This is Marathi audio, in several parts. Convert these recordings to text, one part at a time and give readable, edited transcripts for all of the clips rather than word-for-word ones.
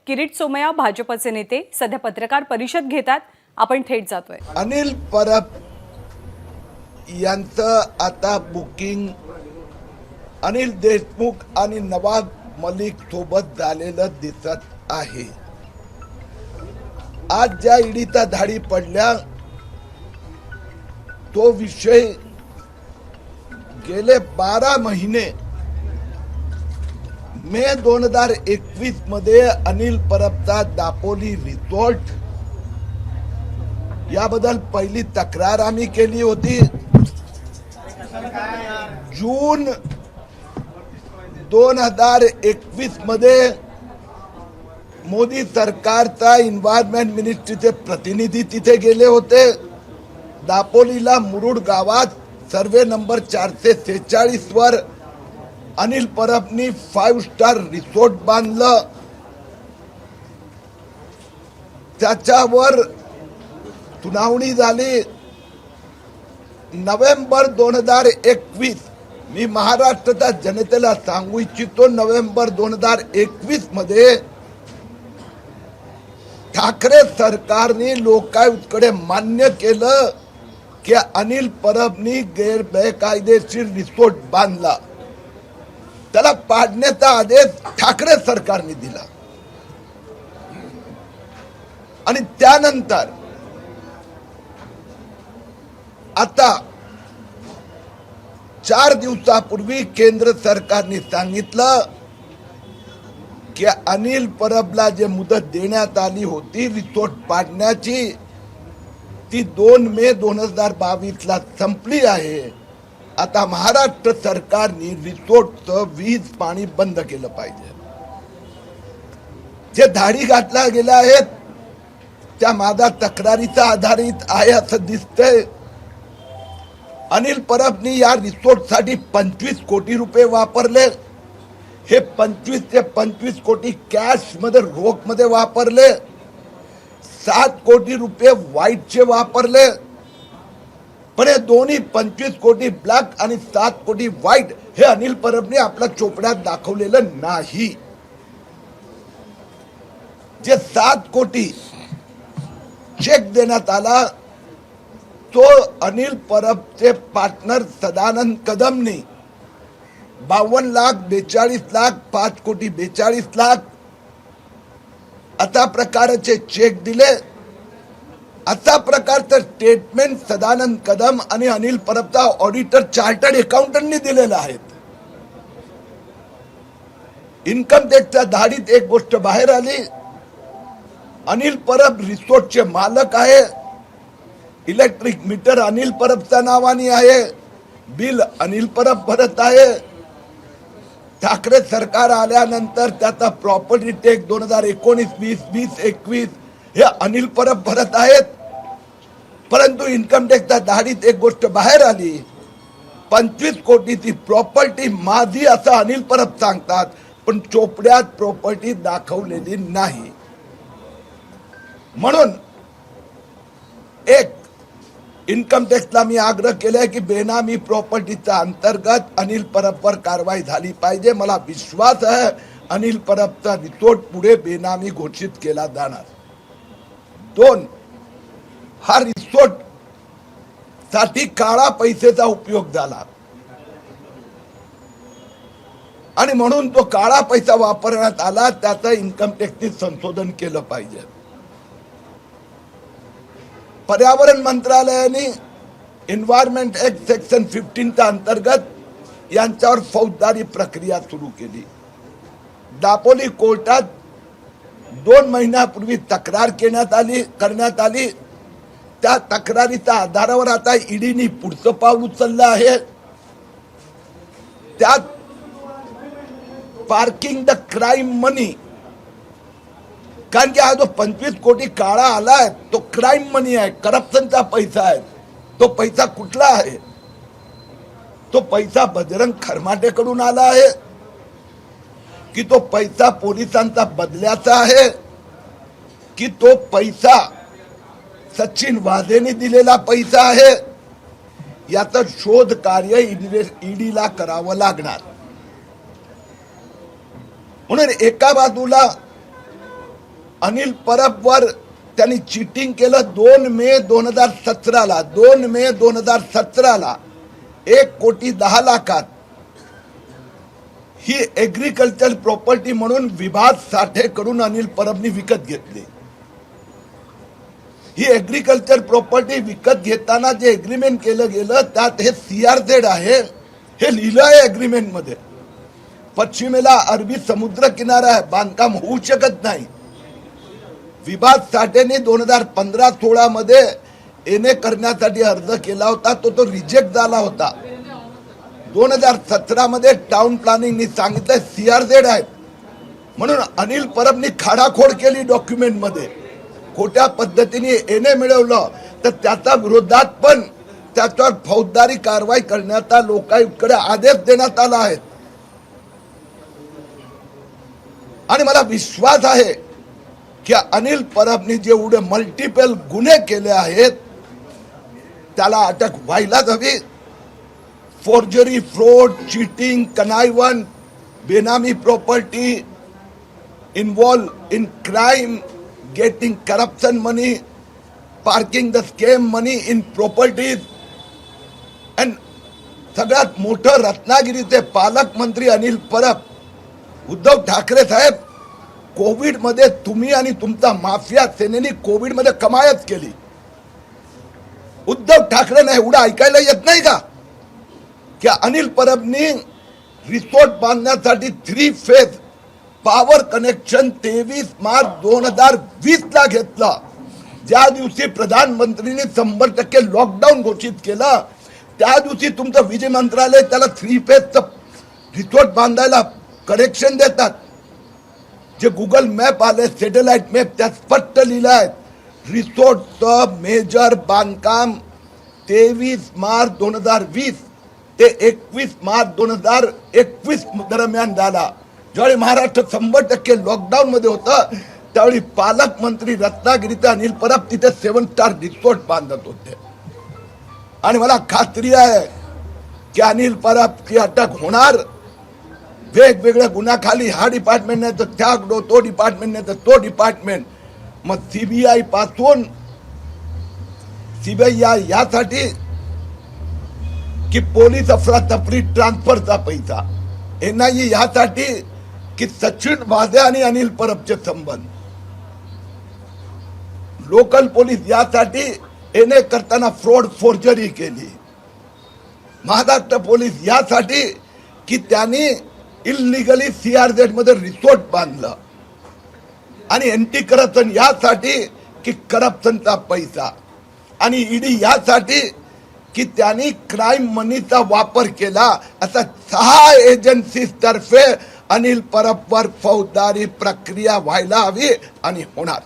किरीट सोमय्या भाजपचे नेते सध्या पत्रकार परिषद घेतात। आपण थेट जातोय। अनिल परब यांचं आता बुकिंग अनिल देशमुख आणि नवाब मलिक सोबत झालेलं दिसत आहे। आज ज्या ईडीचा धाडी पडल्या तो विषय गेले 12 महिने मे 2021 मध्ये अनिल परबचा दापोली रिसॉर्ट याबद्दल पहिली तक्रार आम्ही केली होती। जून 2021 मध्ये मोदी सरकारचा एन्व्हायरमेंट मिनिस्ट्रीचे प्रतिनिधी तिथे गेले होते। दापोलीला मुरुड गावात सर्वे नंबर 446 वर अनिल परबनी 5 स्टार रिसॉर्ट बांधलं। त्याच्यावर सुनावणी झाली। नोव्हेंबर 2021 मी महाराष्ट्राच्या जनतेला सांगू इच्छितो, नोव्हेंबर 2021 मध्ये ठाकरे सरकारने लोकायुक्तकडे मान्य केलं की अनिल परबनी बेकायदेशीर रिसॉर्ट बांधला। त्याला पाडण्याचा आदेश ठाकरे सरकारने दिला आणि त्यानंतर आता 4 दिवसापूर्वी केंद्र सरकारने सांगितलं की अनिल परबला जे मुदत देण्यात आली होती रिसॉर्ट पाडण्याची ती 2 मे 2022 ला संपली आहे। आता महाराष्ट्र सरकारने रिसॉर्टचं वीज पाणी बंद केलं पाहिजे। जे धाडी घातल्या गेल्या आहेत त्या माझ्या तक्रारीचा आधारित आहे असं दिसतंय। अनिल परबनी या रिसॉर्टसाठी 25 कोटी रुपये वापरले। हे 25 ते 25 कोटी कॅश मध्ये रोख मध्ये वापरले। 7 कोटी रुपये व्हाईटचे वापरले। पण हे दोन्ही 25 कोटी ब्लॅक आणि 7 कोटी व्हाईट हे अनिल परबने आपल्या चोपड्यात दाखवलेलं नाही। जे 7 कोटी चेक देण्यात आला तो अनिल परबचे पार्टनर सदानंद कदमने 52 लाख 42 लाख 5 कोटी 42 लाख अशा प्रकारचे चेक दिले। अशा प्रकारचं स्टेटमेंट सदानंद कदम आणि अनिल परबचा ऑडिटर चार्टर्ड अकाउंटंटनी दिलेलं आहे। इन्कम टॅक्सच्या धाडीत एक गोष्ट बाहेर आली, अनिल परब रिसॉर्टचे मालक आहे। इलेक्ट्रिक मीटर अनिल परबच्या नावाने आहे। बिल अनिल परब भरत आहे। ठाकरे सरकार आल्यानंतर त्याचा प्रॉपर्टी टॅक्स 2019, 20, 2021 हे अनिल परब भरत आहेत। परंतु इन्कम टॅक्सच्या धाडीत एक गोष्ट बाहेर आली, 25 कोटीची प्रॉपर्टी माझी असं अनिल परब सांगतात, पण चोपड्यात प्रॉपर्टी दाखवलेली नाही। म्हणून एक इन्कम टॅक्सला मी आग्रह केलाय की बेनामी प्रॉपर्टीच्या अंतर्गत अनिल परबवर कारवाई झाली पाहिजे। मला विश्वास आहे अनिल परबचा रिसॉर्ट पुढे बेनामी घोषित केला जाणार। 2 हा रिसॉर्ट साठी काळा पैसेचा उपयोग झाला आणि म्हणून तो काळा पैसा वापरण्यात आला। त्याचं इन्कम टॅक्सने संशोधन केलं पाहिजे। पर्यावरण मंत्रालयाने एन्व्हायरमेंट ऍक्ट सेक्शन 15 अंतर्गत यांच्यावर फौजदारी प्रक्रिया सुरू केली। दापोली कोर्टात 2 महिन्यापूर्वी तक्रार करण्यात आली। त्या तक्रारीच्या आधारावर आता ईडीने पुढचं पाऊल उचललं आहे। त्यात पार्किंग द क्राइम मनी, कारण की हा जो 25 कोटी काळा आलाय तो क्राइम मनी आहे, करप्शनचा पैसा आहे। तो पैसा कुठला आहे? तो पैसा बजरंग खरमाटेकडून आला आहे की तो पैसा पोलिसांचा बदल्याचा आहे की तो पैसा सचिन वाझेने दिलेला पैसा आहे? याचा शोध कार्य ईडीला करावं लागणार। म्हणून एका बाजूला अनिल परबवर त्यांनी चिटिंग केलं 2 मे 2017ला 2 मे 2017ला 1,10,00,000 ही एग्रीकल्चर प्रॉपर्टी म्हणून विभाग साठेकडून अनिल परबनी विकत घेतली. ही एग्रीकल्चर प्रॉपर्टी विकत घेताना जे एग्रीमेंट केलं गेलं त्यात हे CRZ आहे, हे लिहिलं आहे एग्रीमेंट मध्ये. पश्चिमेला अरबी समुद्र किनारा आहे, बांधकाम होऊ शकत नाही. विभाग साठेने 2015-16 मध्ये एने करण्यासाठी अर्ज केला होता, तो रिजेक्ट झाला होता. 2017 मध्ये टाउन प्लॅनिंगनी सांगितलं CRZ आहेत म्हणून अनिल परबनी खाडाखोड केली डॉक्युमेंट मध्ये, खोट्या पद्धतीने एने मिळवलं. तर त्याच्या विरोधात पण त्याच्यावर फौजदारी कारवाई करण्याचा लोकायुक्तकडे आदेश देण्यात आला आहे. आणि मला विश्वास आहे की अनिल परबनी जेवढे मल्टिपल गुन्हे केले आहेत त्याला अटक व्हायलाच हवी. फोर्जरी, फ्रॉड, चीटिंग, कनायवन, बेनामी property, involve in crime, getting corruption money, parking the scam money in properties. And सगळ्यात मोठं रत्नागिरीचे पालकमंत्री अनिल परब, उद्धव ठाकरे साहेब, कोविड मध्ये तुम्ही आणि तुमचा माफिया सेनेनी कोविड मध्ये कमायच केली. उद्धव ठाकरेंना एवढं ऐकायला येत नाही का की अनिल परबनी रिसोर्ट बांधण्यासाठी 3 फेज पॉवर कनेक्शन 23 मार्च 2020 ला घेतलं. ज्या दिवशी प्रधानमंत्रींनी 100% लॉकडाऊन घोषित केलं त्या दिवशी तुमचं विजय मंत्रालय त्याला 3 फेज रिसोर्ट बांधायला कनेक्शन देतात. जे गुगल मॅप आले, सॅटेलाइट मॅप, त्यात स्पष्ट लिहिलं आहे रिसोर्टचं मेजर बांधकाम 23 मार्च 2020 ते 21 मार्च 2021 दरम्यान झाला. ज्यावेळी महाराष्ट्र 100% लॉकडाऊन मध्ये होतं त्यावेळी पालकमंत्री रत्नागिरीचे अनिल परब तिथे 7 स्टार रिसोर्ट बांधत होते. आणि मला खात्री आहे की अनिल परबची अटक होणार. वेगवेगळ्या गुन्ह्याखाली हा डिपार्टमेंट नाही तर तो डिपार्टमेंट नाही तर तो डिपार्टमेंट. मग CBI पासून CBI यासाठी की पोलीस अफरातफरी ट्रान्सफरचा पैसा, NIA यासाठी की सचिन वाझे आणि अनिल परबचे संबंध, लोकल पोलीस यासाठी एने करताना फ्रॉड फोर्जरी केली, महाराष्ट्र पोलीस यासाठी की त्यांनी इलिगली CRZ मध्ये रिसोर्ट बांधलं, आणि एंटी करप्शन यासाठी की करप्शनचा पैसा, आणि ED यासाठी की त्यांनी क्राईम मनीचा वापर केला. असा 6 एजन्सी तर्फे अनिल परबवर फौजदारी प्रक्रिया व्हायला हवी आणि होणार.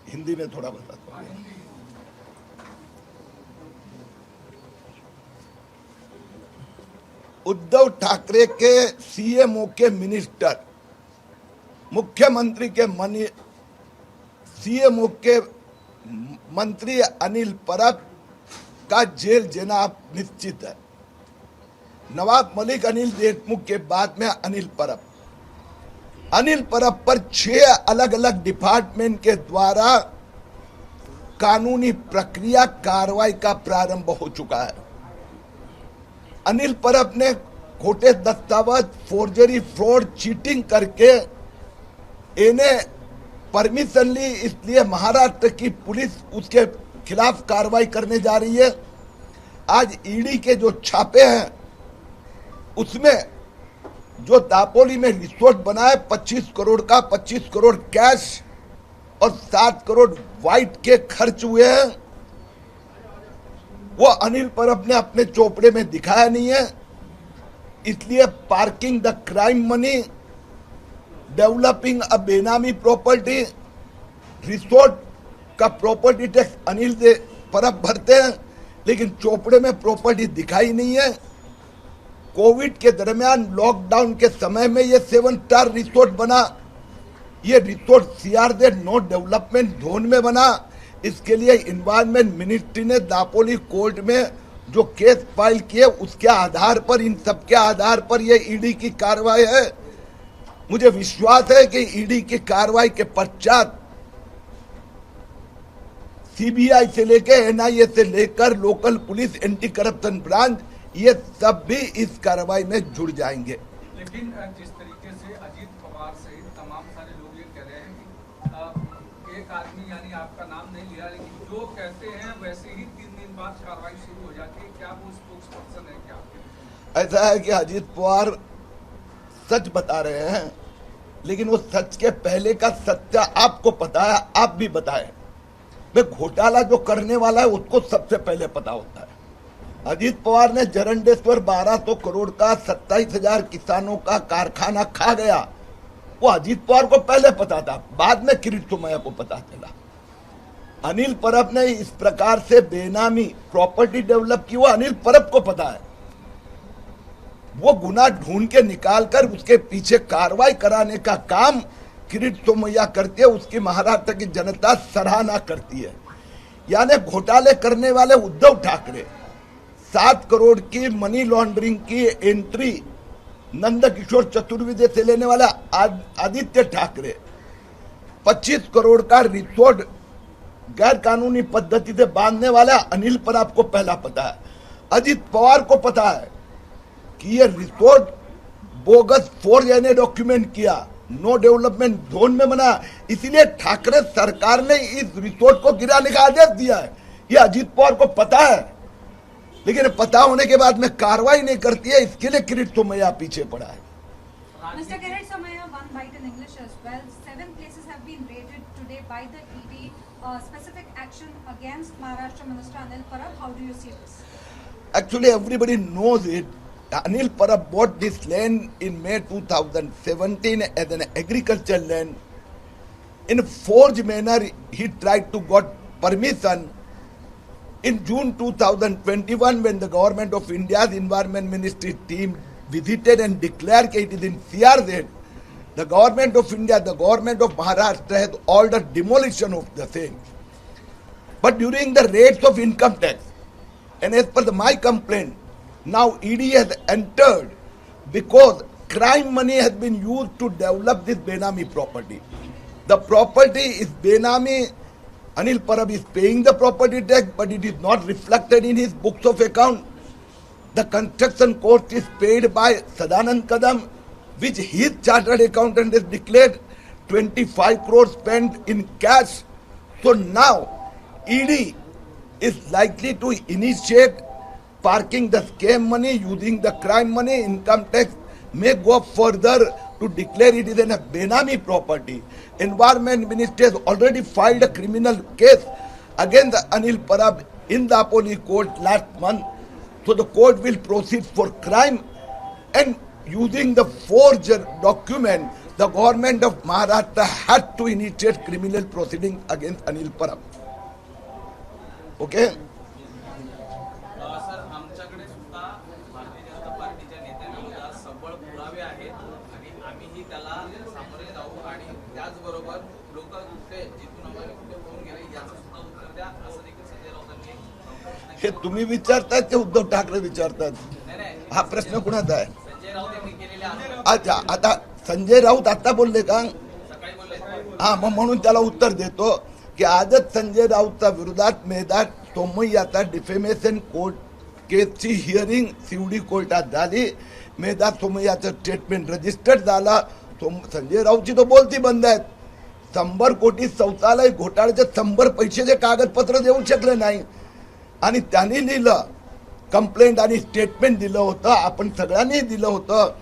हिंदी में थोड़ा बताता हूं. उद्धव ठाकरे के CMO के मिनिस्टर, मुख्यमंत्री के CMO के मंत्री अनिल परब का जेल जाना निश्चित है. नवाब मलिक अनिल देशमुख के बाद में अनिल परब पर 6 अलग अलग डिपार्टमेंट के द्वारा कानूनी प्रक्रिया कार्रवाई का प्रारंभ हो चुका है. अनिल परब ने खोटे दस्तावेज, फोर्जरी, फ्रॉड, चीटिंग करके इन्हें परमिशन ली, इसलिए महाराष्ट्र की पुलिस उसके खिलाफ कार्रवाई करने जा रही है. आज ED के जो छापे हैं उसमें जो दापोली में रिसोर्ट बना है 25 करोड़ का, 25 करोड़ कैश और 7 करोड़ वाइट के खर्च हुए हैं, वो अनिल परब ने अपने चोपड़े में दिखाया नहीं है. इसलिए parking the crime money, developing अ बेनामी प्रॉपर्टी, रिसोर्ट का प्रॉपर्टी टैक्स अनिल परब भरते हैं लेकिन चोपड़े में प्रॉपर्टी दिखाई नहीं है. कोविड के दरमियान लॉकडाउन के समय में ये 7 स्टार रिसोर्ट बना. ये resort CRZ no development zone में बना. इसके लिए इन्वायरमेंट मिनिस्ट्री ने दापोली कोर्ट में जो केस फाइल किए उसके आधार पर, इन सब के आधार पर ये ED की कार्रवाई है. मुझे विश्वास है कि ईडी की कार्रवाई के पश्चात सीबीआई से लेकर एनआईए से लेकर local police anti corruption branch ये सब भी इस कार्रवाई में जुड़ जाएंगे। लेकिन जिस तरीके से अजीत पवार सहित तमाम सारे लोग ये कह रहे हैं कि एक आदमी यानी आपका नाम नहीं लिया, लेकिन जो कहते हैं वैसे ही 3 दिन बाद कार्रवाई शुरू हो जाती है, क्या वो स्पोक्स पर्सन है क्या? ऐसा है कि अजीत पवार सच बता रहे हैं, लेकिन वो सच के पहले का सत्य आपको पता है, आप भी बताएं। मैं घोटाला जो करने वाला है उसको सबसे पहले पता होता है। अजीत पवार ने जरंडेश्वर 1200 करोड़ का 27,000 किसानों का कारखाना खा गया, वो अजीत पवार को पहले पता था, बाद में किरीट सोमैया को पता चला। अनिल परब ने इस प्रकार से बेनामी प्रॉपर्टी डेवलप की, वो अनिल परब को पता है। वो गुना ढूंढ के निकालकर उसके पीछे कार्रवाई कराने का काम किरीट सोमैया करती है, उसकी महाराष्ट्र की जनता सराहना करती है। यानी घोटाले करने वाले उद्धव ठाकरे, 7 करोड़ की मनी लॉन्ड्रिंग की एंट्री नंदकिशोर चतुर्वेदी से लेने वाला आदित्य ठाकरे, 25 करोड़ का रिसोर्ट गैर कानूनी पद्धति से बांधने वाला अनिल पर आपको पहला पता है। अजीत पवार को पता है कि ये रिसोर्ट बोगस 4 डॉक्यूमेंट किया, नो डेवलपमेंट जोन में बना, इसीलिए ठाकरे सरकार ने इस रिसोर्ट को गिराने का आदेश दिया है। ये अजीत पवार को पता है, लेकिन पता होने के बाद में कार्रवाई नहीं करती है, इसके लिए किरीट सोमैया पीछे पड़ा है। Mr. Kirit Somaiya, one bite in English as well. 7 places have been raided today by the ED. Specific action against Maharashtra Minister Anil Parab. How do you see this? Actually, everybody knows it. Anil Parab bought this land in May 2017 as an agricultural land. In a forged manner, he tried to got permission. In June 2021, when the government of India's environment ministry team visited and declared that it is in CRZ, the government of India, the government of Maharashtra has ordered demolition of the same. But during the raids of income tax, and as per my complaint, now ED has entered because crime money has been used to develop this Benami property. The property is Benami. Anil Parab is paying the property tax, but it is not reflected in his books of account. The construction cost is paid by Sadanand Kadam, which his chartered accountant has declared 25 crores spent in cash. So now ED is likely to initiate parking the scam money, using the crime money. Income tax may go further to declare it is a Benami property. Environment Ministry has already filed a criminal case against Anil Parab in the Apolli court last month. So the court will proceed for crime, and using the forged document, the government of Maharashtra had to initiate criminal proceedings against Anil Parab. Okay? Sir, आमच्याकडे सुद्धा भारतीय जनता पार्टीच्या नेत्यांविरोधात सबळ पुरावे आहेत आणि आम्हीही त्याला सामोरे जाऊ आणि त्याचबरोबर लोक कुठे जिथून आम्हाला कुठे फोन गेले याचं सुद्धा उत्तर द्या, असं देखील संजय राऊतांनी एक प्रश्न हे तुम्ही विचारताय ते उद्धव ठाकरे विचारतात? नाही हा प्रश्न कुणाचा आहे? संजय राऊत यांनी केलेले आरोप अच्छा, आता संजय राऊत आता बोलले का? सकाळी बोलले. हा, मग म्हणून त्याला उत्तर देतो की आजच संजय राऊतच्या विरोधात मेधात सोमय्याचा डिफेमेशन कोर्ट केसची हिअरिंग सिवडी कोर्टात झाली. मेधात सोमय्याचं स्टेटमेंट रजिस्टर्ड झाला. संजय राऊतची तो बोलती बंद आहेत. 100 कोटी शौचालय घोटाळ्याचे 100 पैशाचे कागदपत्र देऊ शकले नाही, आणि त्यांनी लिहिलं कंप्लेंट आणि स्टेटमेंट दिलं होतं, आपण सगळ्यांनी दिलं होतं.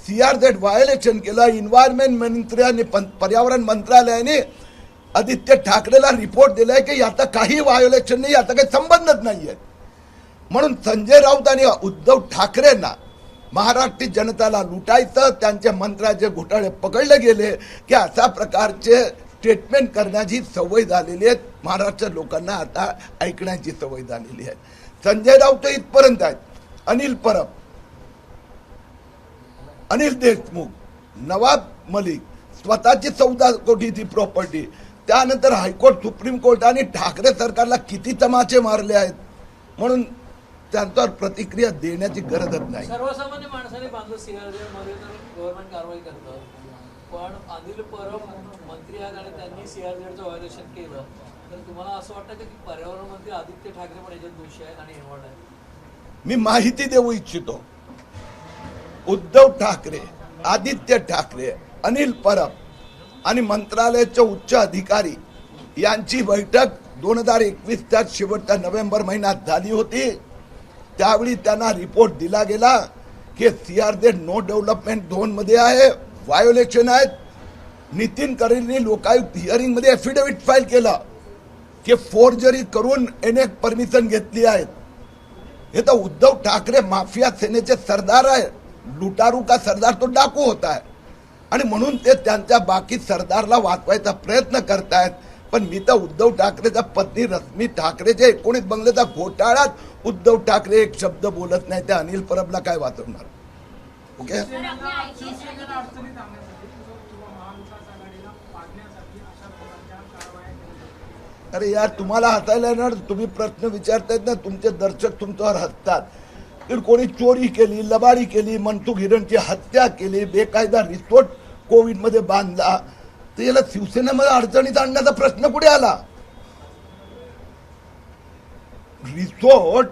CRZ व्हायोलेशन केलं. एन्व्हायरमेंट मंत्र्यांनी, पर्यावरण मंत्रालयाने आदित्य ठाकरेला रिपोर्ट दिलाय की याचा काही व्हायोलेशन नाही, याचा काही संबंधच नाहीये. म्हणून संजय राऊत आणि उद्धव ठाकरेंना महाराष्ट्र जनताला लुटायचं, त्यांच्या मंत्र्याचे घोटाळे पकडले गेले की अशा प्रकारचे स्टेटमेंट करण्याची सवय झालेली आहे. महाराष्ट्र लोकांना आता ऐकण्याची सवय झालेली आहे. संजय राऊत इथपर्यंत आहेत. अनिल परब, अनिल देशमुख, नवाब मलिक, स्वतःची 14 कोटीची प्रॉपर्टी, त्यानंतर हायकोर्ट, सुप्रीम कोर्ट आणि ठाकरे सरकारला किती तमाचे मारले आहेत, म्हणून त्यांच्यावर प्रतिक्रिया देण्याची गरजच नाही. सर्वसामान्य माणसाने बांधलं CRZ मध्ये तर गव्हर्नमेंट कारवाई करतं. पण अनिल परब मंत्री आहेत आणि त्यांनी CRZ व्हायोलेशन केलं, तर तुम्हाला असं वाटतं का की पर्यावरण मंत्री आदित्य ठाकरे पण याच्यात दोषी आहेत आणि इन्व्हॉल्ड आहेत? मी माहिती देऊ इच्छितो. उद्धव ठाकरे, आदित्य ठाकरे, अनिल परब आणि मंत्रालयाचे उच्च अधिकारी यांची बैठक 2021च्या शेवटच्या नोव्हेंबर महिन्यात झाली होती. त्यावेळी त्यांना रिपोर्ट दिला गेला की CRZ नो डेव्हलपमेंट झोन मध्ये आहे, व्हायोलेशन आहेत. नितीन करेंनी लोकायुक्त हिअरिंग मध्ये एफिडेव्हिट फाईल केला की फोर्जरी करून परमिशन घेतली आहेत. हे तर उद्धव ठाकरे माफिया सेनेचे सरदार आहे. लुटारू का सरदार तो डाकू होता है आणि म्हणून ते त्यांच्या बाकी सरदारला वाचवायचा प्रयत्न करतायत. पण मी तर उद्धव ठाकरेचा पत्नी रश्मी ठाकरेच्या 19 बंगल्याचा घोटाळ्यात उद्धव ठाकरे एक शब्द बोलत नाही. त्या अनिल परबला काय वाचवणार? ओके, शिवसेनेला अडचणीत आणण्यासाठी किंवा महाविकास आघाडीला पाडण्यासाठी अशा प्रकारच्या कारवाया केल्या जातात. अरे यार, तुम्हाला हसायला येणार. तुम्ही प्रश्न विचारतायत ना, तुमचे दर्शक तुमच्यावर हसतात. तर कोणी चोरी केली, लबाडी केली, मनसुख हिरणची हत्या केली, बेकायदा रिसोर्ट कोविडमध्ये बांधला, तर याला शिवसेनेमध्ये अडचणीत आणण्याचा प्रश्न कुठे आला? रिसोर्ट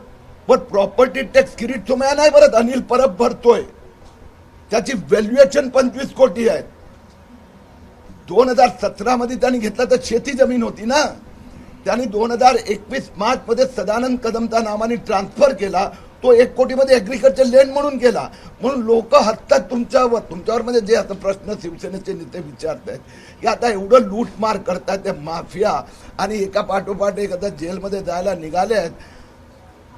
वर प्रॉपर्टी टॅक्स किरीट सोमया नाही भरत, अनिल परब भरतोय. त्याची व्हॅल्युएशन 25 कोटी आहे. 2017 मध्ये त्यांनी घेतला तर शेती जमीन होती ना. त्यांनी 2021 मार्च मध्ये सदानंद कदमचा नावाने ट्रान्सफर केला. तो 1 कोटी मध्ये ऍग्रिकल्चर लँड म्हणून केला. म्हणून लोक हसतात तुमच्यावर म्हणजे जे आता प्रश्न शिवसेनेचे नेते विचारतायत की आता एवढं लूटमार करतात ते माफिया आणि एका पाठोपाठ एक आता जेलमध्ये जायला निघाले आहेत.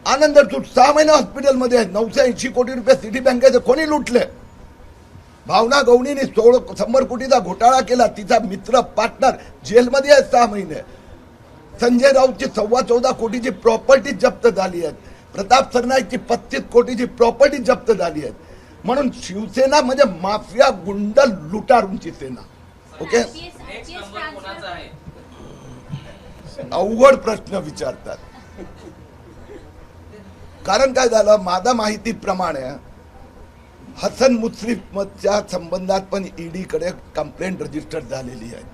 आनंद सूट 6 महिने हॉस्पिटलमध्ये आहेत. 980 कोटी रुपये सिटी बँकेचे कोणी लुटले? भावना गवणीने 100 कोटीचा घोटाळा केला. तिचा मित्र पार्टनर जेलमध्ये आहे 6 महिने. संजय राऊतची 14.25 कोटीची प्रॉपर्टी जप्त झाली आहे. प्रताप सरनाईकची 35 कोटीची प्रॉपर्टी जप्त झाली आहे. म्हणून शिवसेना म्हणजे माफिया गुंड लुटारूंची सेना. ओके, नेक्स्ट नंबर कोणाचा आहे? अवघड प्रश्न विचारतात. कारण काय झालं, माझ्या माहितीप्रमाणे हसन मुश्रीफच्या संबंधात पण ईडी कडे कंप्लेंट रजिस्टर झालेली आहे.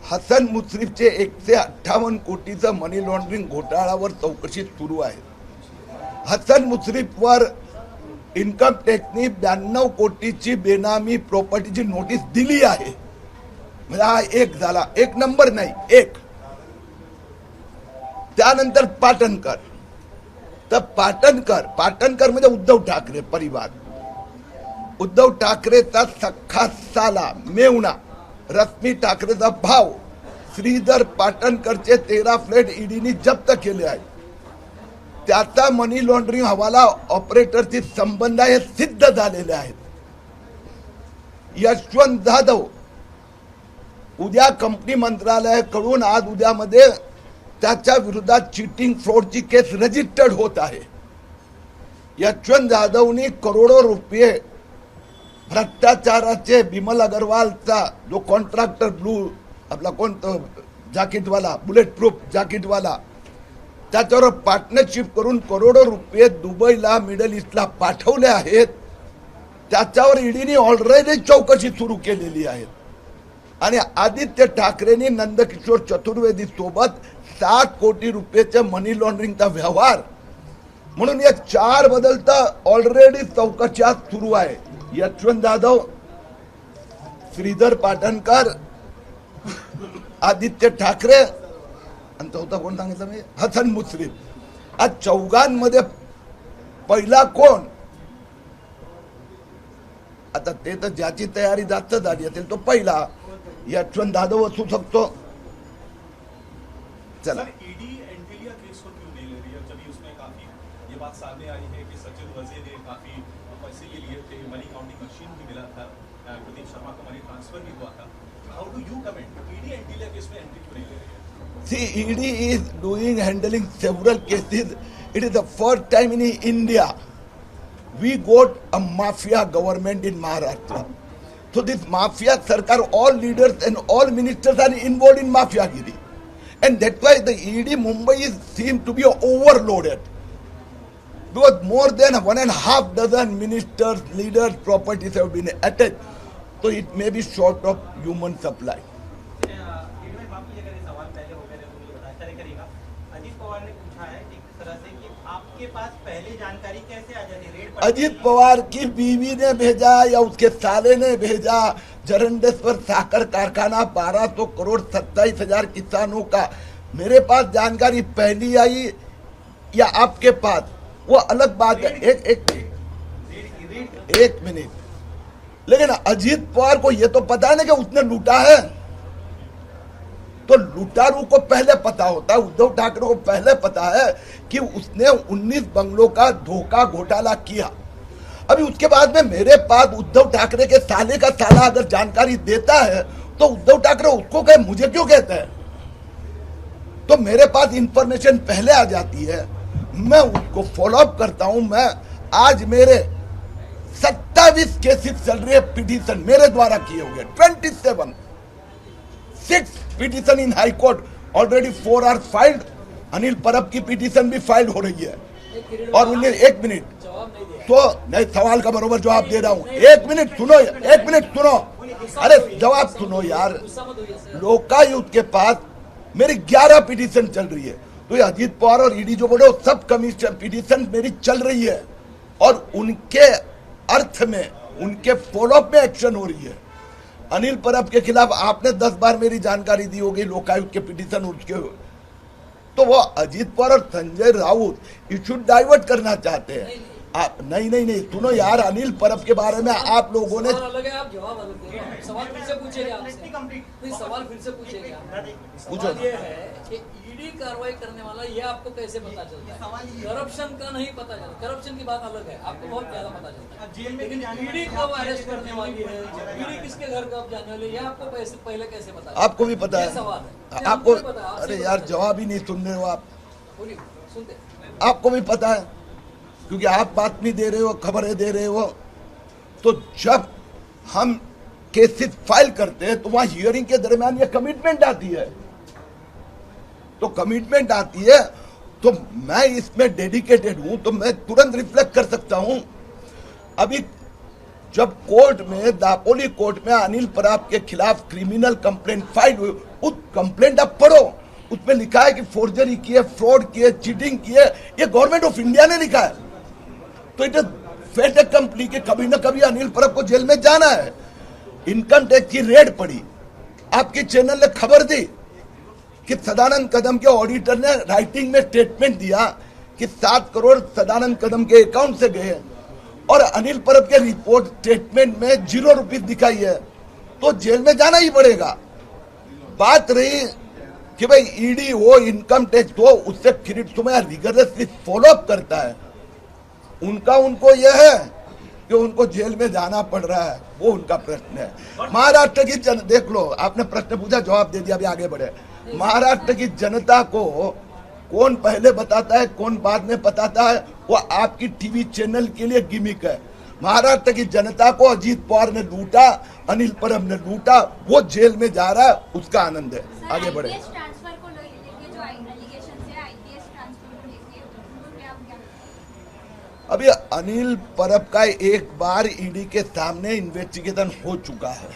हसन मुश्रीफचे 158 कोटीचं मनी लॉन्ड्रिंग घोटाळ्यावर चौकशी सुरू आहे. हसन मुश्रीफवर इन्कम टॅक्सनी 92 कोटीची बेनामी प्रॉपर्टीची नोटीस दिली आहे. म्हणजे हा एक झाला, एक नंबर नाही, एक. त्यानंतर पाटणकर. तर पाटणकर म्हणजे उद्धव ठाकरे परिवार. उद्धव ठाकरेचा सख्खा साला मेवणा रश्मी ठाकरेचा भाव श्रीधर पाटणकरचे 13 फ्लॅट ईडीने जप्त केले आहेत. त्याचा मनी लॉन्ड्रिंग हवाला ऑपरेटरशी संबंध हे सिद्ध झालेले आहेत. यशवंत जाधव उद्या कंपनी मंत्रालयाकडून आज उद्यामध्ये त्याच्या विरोधात चीटिंग फ्रॉडची केस रजिस्टर्ड होत आहे. यशवंत जाधवनी करोडो रुपये भ्रष्टाचाराचे बिमल अग्रवालचा जो कॉन्ट्रॅक्टर ब्लू आपला कोणतं जॅकेटवाला बुलेट प्रूफ जॅकेटवाला त्याच्यावर पार्टनरशिप करून करोडो रुपये दुबईला मिडल ईस्टला पाठवले आहेत. त्याच्यावर ईडीने ऑलरेडी चौकशी सुरू केलेली आहे. आणि आदित्य ठाकरेंनी नंदकिशोर चतुर्वेदी सोबत 7 कोटी रुपयाचे मनी लॉन्ड्रिंगचा व्यवहार म्हणून या 4 बदलता ऑलरेडी चौकशा सुरू आहे. यशवंत जाधव, श्रीधर पाटणकर, आदित्य ठाकरे आणि चौथा कोण सांगितलं मी? हसन मुश्रीफ. आज चौघांमध्ये पहिला कोण? आता ते तर ज्याची तयारी जास्त झाली असेल तो पहिला यशवंत जाधव असू शकतो. चला, ईडी एंटिलिया केस को क्यों नहीं ले रही है, जब उसमें काफी ये बात सामने आई है कि सचिन वजे ने काफी पैसे भी लिए थे, मनी काउंटिंग मशीन भी मिला था, प्रदीप शर्मा का मनी ट्रांसफर भी हुआ था. How do you comment ED Antilia case में एंट्री क्यों नहीं ले रही है? see, ED is doing handling several cases. It is the first time in India we got a mafia government in Maharashtra. So this mafia sarkar, all leaders and all ministers are involved in mafiagiri. And that's why the ED Mumbai is seemed to be overloaded. Because more than 1.5 dozen ministers, leaders, properties have been attacked. तो it may be short of human supply. माफी अगर ये सवाल पहले हो गए तो मुझे बताया करेगा। अजीत पवार ने पूछा है एक तरह से कि आपके पास पहले जानकारी कैसे आ जाती रेड पर? अजीत पवार की बीवी ने भेजा या उसके साले ने भेजा? जरंडेश्वर साकर कारखाना 1200 करोड़ 27,000 किसानों का, मेरे पास जानकारी पहली आई या आपके पास, वो अलग बात है। एक मिनट, लेकिन अजीत पवार को ये तो पता है ना कि उसने लूटा है, तो लुटारू को पहले पता होता है। उद्धव ठाकरे को पहले पता है कि उसने 19 बंगलों का धोखा घोटाला किया। अभी उसके बाद में मेरे पास उद्धव ठाकरे के साले का साला अगर जानकारी देता है तो उद्धव ठाकरे उसको कहे, मुझे क्यों कहते हैं? तो मेरे पास इंफॉर्मेशन पहले आ जाती है, मैं उसको फॉलो अप करता हूं। मैं आज मेरे 27 केसेस चल रहे हैं, पिटीशन मेरे द्वारा किए हुए 6 petition in high court, already 4 are filed. Anil Parab की पिटीशन भी फाइल हो रही है। और उन्हें एक मिनट तो नहीं, सवाल का बरोबर जवाब दे रहा हूं। एक मिनट सुनो, एक मिनट सुनो, अरे जवाब सुनो यार। लोकायुक्त के पास मेरी 11 पिटीशन चल रही है, तो ये अजीत पवार और ईडी जो बोले सब कमीशन पिटीशन मेरी चल रही है, और उनके अर्थ में, उनके फॉलोअप में एक्शन हो रही है। अनिल परब के खिलाफ आपने 10 बार मेरी जानकारी दी होगी, लोकायुक्त के पिटीशन उसके, तो वो अजीत पवार और संजय राउत इशू डाइवर्ट करना चाहते हैं। आप नहीं सुनो यार, अनिल परब के बारे में आप लोगों ने सवाल अलग है, आप जवाब अलग दे रहे हैं। सवाल फिर से पूछेगा आपसे, नहीं सवाल फिर से पूछेगा। सवाल ये है कि ईडी कार्रवाई करने वाला ये आपको कैसे पता चलता है? करप्शन का नहीं पता चलता, करप्शन की बात अलग है, आपको बहुत ज्यादा पता चलता है। लेकिन ईडी कब अरेस्ट करने वाली है, ईडी किसके घर कब जाने वाली है, ये आपको पहले कैसे पता चलता है? आपको भी पता है, सवाल है आपको, अरे यार जवाब ही नहीं सुन रहे हो आप। बोलिए, सुनते आपको भी पता है, क्योंकि आप बात नहीं दे रहे हो, खबरें दे रहे हो। तो जब हम केसेस फाइल करते हैं तो वहां हियरिंग के दरमियान ये कमिटमेंट आती है, तो कमिटमेंट आती है, तो मैं इसमें डेडिकेटेड हूं, तो मैं तुरंत रिफ्लेक्ट कर सकता हूं। अभी जब कोर्ट में, दापोली कोर्ट में अनिल परब के खिलाफ क्रिमिनल कंप्लेंट फाइल हुई, उस कंप्लेंट आप पढ़ो, उसमें लिखा है कि फोर्जरी किए, फ्रॉड किए, चीटिंग किए, ये गवर्नमेंट ऑफ इंडिया ने लिखा है। तो इट इज फेट ए कंपनी के कभी ना कभी अनिल परब को जेल में जाना है। इनकम टैक्स की रेड पड़ी, आपके चैनल ने खबर दी कि सदानंद कदम के ऑडिटर ने राइटिंग में स्टेटमेंट दिया कि 7 करोड़ सदानंद कदम के अकाउंट से गए, और अनिल परब के रिपोर्ट स्टेटमेंट में 0 रुपीज दिखाई है, तो जेल में जाना ही पड़ेगा। बात रही कि भाई ईडी हो, इनकम टैक्स हो, उससे फिर तुम्हें रिगरसली फॉलोअप करता है, उनको यह है कि उनको जेल में जाना पड़ रहा है, वो उनका प्रश्न है। महाराष्ट्र की देख लो, आपने प्रश्न पूछा, जवाब दे दिया, अभी आगे बढ़े। महाराष्ट्र की जनता को कौन पहले बताता है, कौन बाद में बताता है, वो आपकी टीवी चैनल के लिए गिमिक है। महाराष्ट्र की जनता को अजीत पवार ने लूटा, अनिल परब ने लूटा, वो जेल में जा रहा है, उसका आनंद है। आगे बढ़े। अभी अनिल परब का एक बार ईडी के सामने इन्वेस्टिगेशन हो चुका है,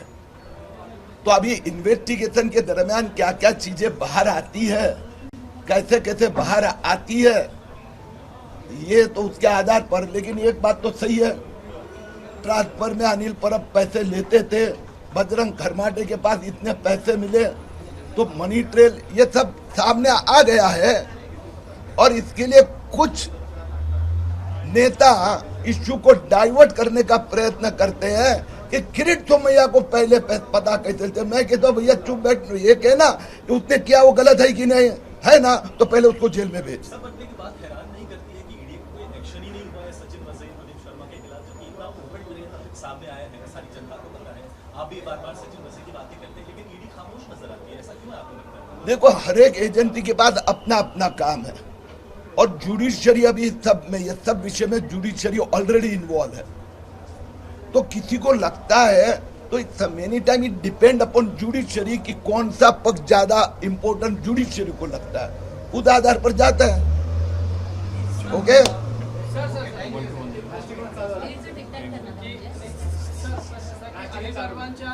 तो अभी इन्वेस्टिगेशन के दरमियान क्या क्या चीजें बाहर आती है, कैसे कैसे बाहर आती है, ये तो उसके आधार पर। लेकिन एक बात तो सही है, ट्रांसफर में अनिल परब पैसे लेते थे, बजरंग खरमाटे के पास इतने पैसे मिले, तो मनी ट्रेल, ये सब सामने आ गया है। और इसके लिए कुछ नेता इश्यू को डाइवर्ट करने का प्रयत्न करते हैं कि किरीट सोमैया को पहले पता कैसे चलते। मैं कहता हूं भैया चुप बैठ, ये कहना कि उसने किया वो गलत है कि नहीं है ना, तो पहले उसको जेल में भेज। सब बनने की बात हैरान नहीं करती है कि ईडी को कोई एक्शन ही नहीं हुआ है सचिन वजई, मनोज शर्मा के खिलाफ, जबकि इतना ओपन सामने आया है, सारी जनता को पता है। आप भी बार बार सचिन वजई की बातें करते हैं, लेकिन ईडी खामोश नजर आती है, ऐसा क्यों है आपको लगता है? देखो, हर एक एजेंसी के पास अपना अपना काम है, और जुडिशरी अभी सब में, ये सब विषय में जुडिशरी ऑलरेडी इन्वॉल्व है। तो किसी को लगता है, तो it's many time it depend upon judiciary कि कौन सा पक्ष ज्यादा इंपॉर्टेंट जुडिशरी को लगता है, उस आधार पर जाता है। ओके, अनिल सर्वांच्या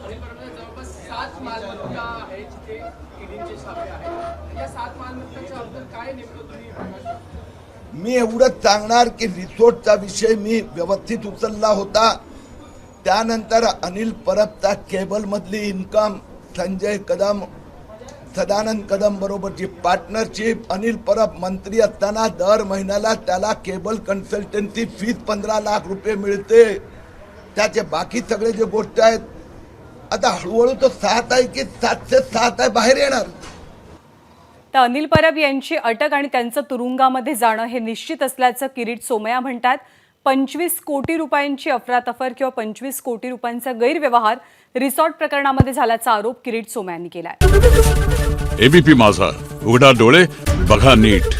अलीकडे जवळपास 7 मालमत्ता आहे जिथे ईडीचे छापे आहेत. या 7 मालमत्तांच्या बद्दल काय नेमकं तुम्ही प्रकाश टाकता? मी एवढंच सांगणार की रिसोर्टचा विषय मी व्यवस्थित उचलला होता. त्यानंतर अनिल परबचा केबल मधली इन्कम, संजय कदम, सदानंद कदम बरोबरची पार्टनरशिप, अनिल परब मंत्री असताना दर महिन्याला त्याला केबल कन्सल्टन्सी फीस 15 लाख रुपये मिळते. त्याचे बाकी सगळे जे गोष्ट आहेत, आता हळूहळू तो 7 आहे की 707 आहे बाहेर येणार. तर अनिल परब यांची अटक आणि त्यांचं तुरुंगामध्ये जाणं हे निश्चित असल्याचं किरीट सोमय्या म्हणतात. 25 कोटी रुपयांची अफरातफर किंवा 25 कोटी रुपयांचा गैरव्यवहार रिसॉर्ट प्रकरणामध्ये झाल्याचा आरोप किरीट सोमय्यांनी केलाय. एबीपी माझा, उघडा डोळे बघा नीट.